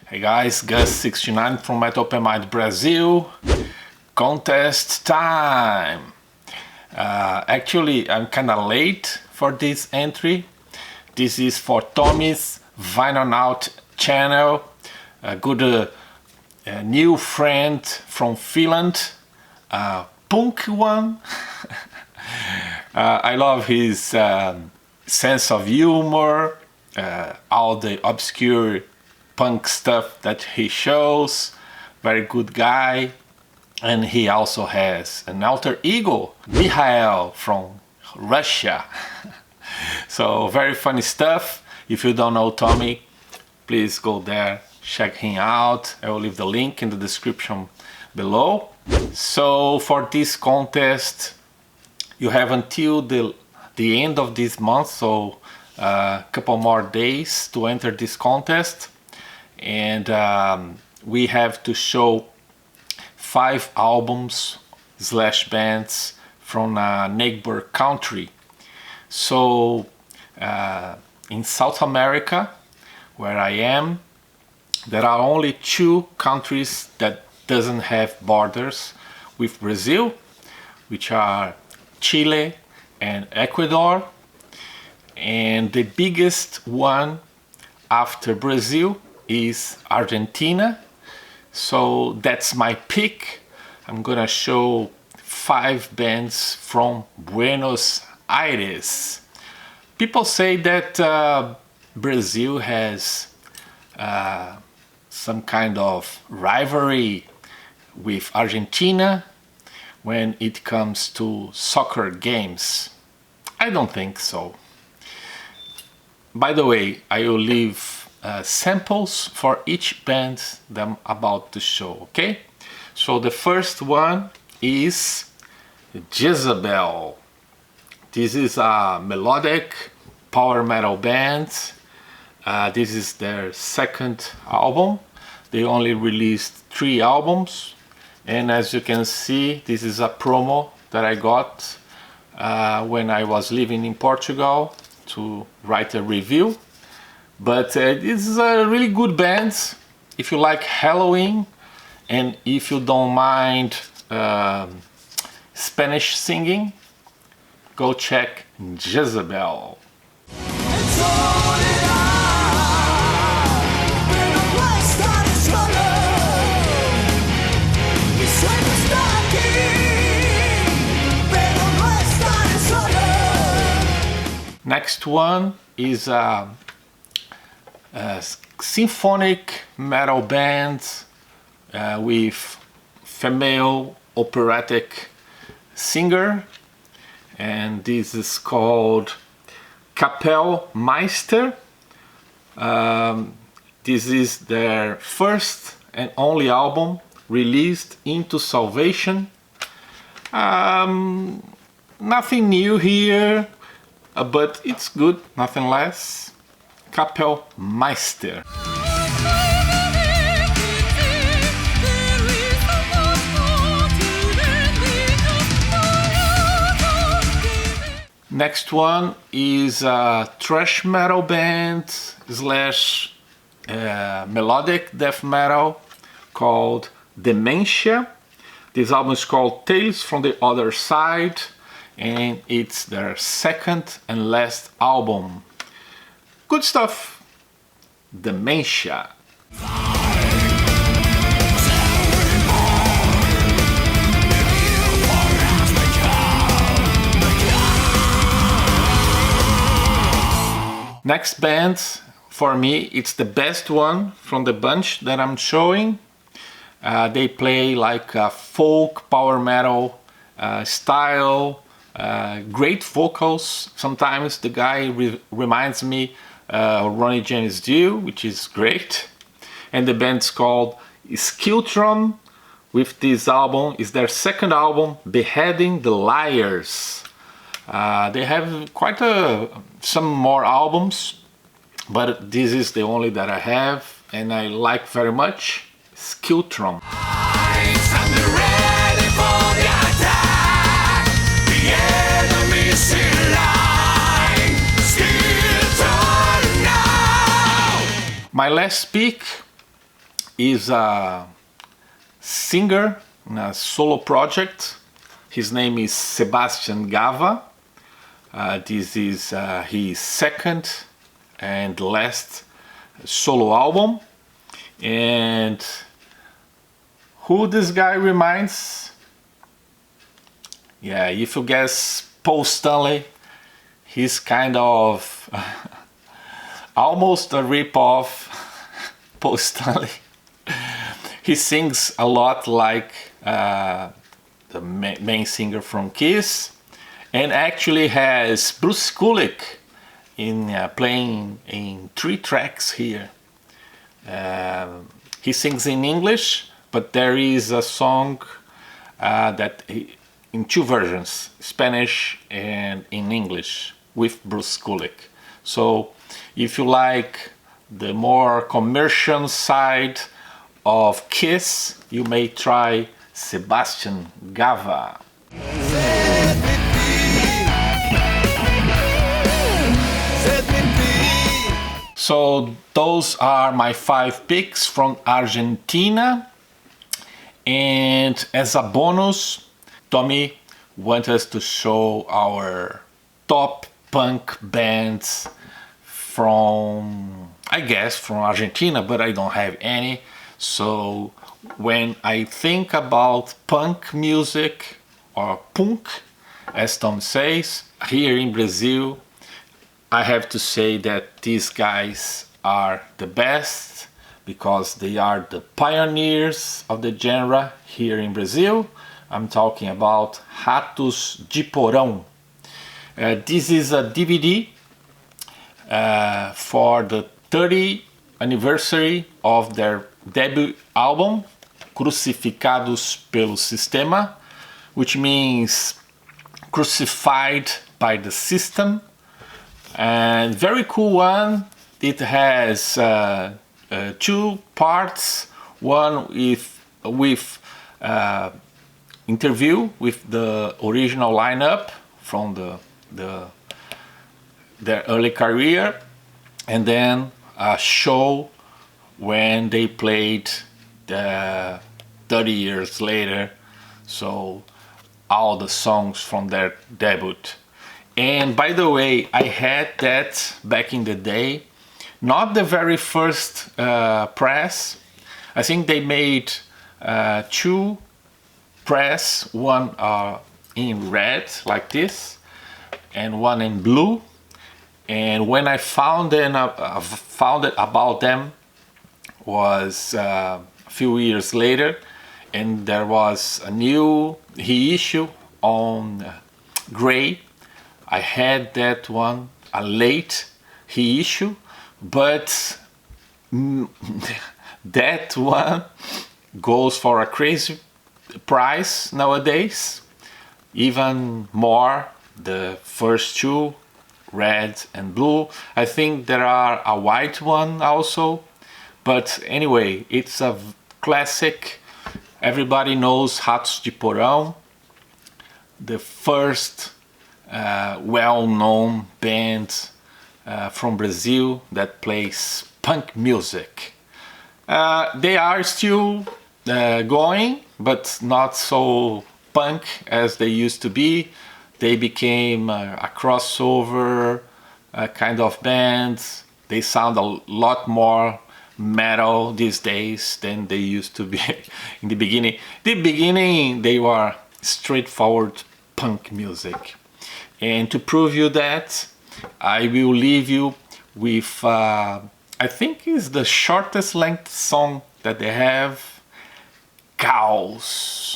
Hey guys, Gus69 from Capo Meister Brazil. Contest time! Actually, I'm kinda late for this entry. This is for Tommy's Vinylnaut channel. A good new friend from Finland. Punk one. I love his sense of humor, all the obscure punk stuff that he shows. Very good guy. And he also has an alter ego, Mikhail from Russia. So very funny stuff. If you don't know Tommy, please go there, check him out. I will leave the link in the description below. So for this contest, you have until the end of this month, so a couple more days to enter this contest. And we have to show 5 albums / bands from a neighbor country. So in South America, where I am, there are only 2 countries that doesn't have borders with Brazil, which are Chile and Ecuador. And the biggest one after Brazil is Argentina. So that's my pick. I'm gonna show 5 bands from Buenos Aires. People say that Brazil has some kind of rivalry with Argentina when it comes to soccer games. I don't think so. By the way, I will leave samples for each band that I'm about to show, okay? So the first one is Zebel. This is a melodic power metal band. This is their 2nd album. They only released 3 albums. And as you can see, this is a promo that I got when I was living in Portugal to write a review. But this is a really good band if you like Halloween and if you don't mind Spanish singing. Go check Zebel. Next one is a symphonic metal band with female operatic singer, and this is called Capo Meister. This is their 1st and only album released into Salvation. Nothing new here, but it's good, nothing less. Capo Meister. Next one is a thrash metal band / melodic death metal called Dementia. This album is called Tales from the Other Side, and it's their 2nd and last album. Good stuff. Dementia. Next band, for me, it's the best one from the bunch that I'm showing. They play like a folk power metal style, great vocals. Sometimes the guy reminds me Ronnie James Dio, which is great. And the band's called Skiltron. With this album, is their 2nd album, Beheading the Liars. They have quite some more albums, but this is the only that I have and I like very much. Skiltron. My last pick is a singer in a solo project. His name is Sebastian Gava. This is his second and last solo album. And who this guy reminds? Yeah, if you guess Paul Stanley, he's kind of almost a rip-off Paul Stanley. He sings a lot like the main singer from Kiss, and actually has Bruce Kulick in playing in 3 tracks here. He sings in English, but there is a song in 2 versions, Spanish and in English, with Bruce Kulick. So if you like the more commercial side of Kiss, you may try Sebastian Gava. So those are my 5 picks from Argentina. And as a bonus, Tommy wants us to show our top punk bands from, I guess, from Argentina, but I don't have any. So when I think about punk music, or punk, as Tom says, here in Brazil, I have to say that these guys are the best because they are the pioneers of the genre here in Brazil. I'm talking about Ratos de Porão. This is a DVD for the 30th anniversary of their debut album, Crucificados pelo Sistema, which means crucified by the system. And very cool one. It has 2 parts. One with interview with the original lineup from their early career, and then a show when they played 30 years later. So all the songs from their debut. And by the way, I had that back in the day, not the very first press. I think they made 2 press, one in red like this and one in blue. And when I found it about them was a few years later, and there was a new reissue on gray. I had that one, a late reissue, but that one goes for a crazy price nowadays, even more the first 2, red and blue. I think there are a white one also, but anyway, it's a classic. Everybody knows Ratos de Porão, the first well-known band from Brazil that plays punk music. They are still going, but not so punk as they used to be. They became a crossover kind of band. They sound a lot more metal these days than they used to be in the beginning. The beginning, they were straightforward punk music. And to prove you that, I will leave you with, I think is the shortest length song that they have, Caos.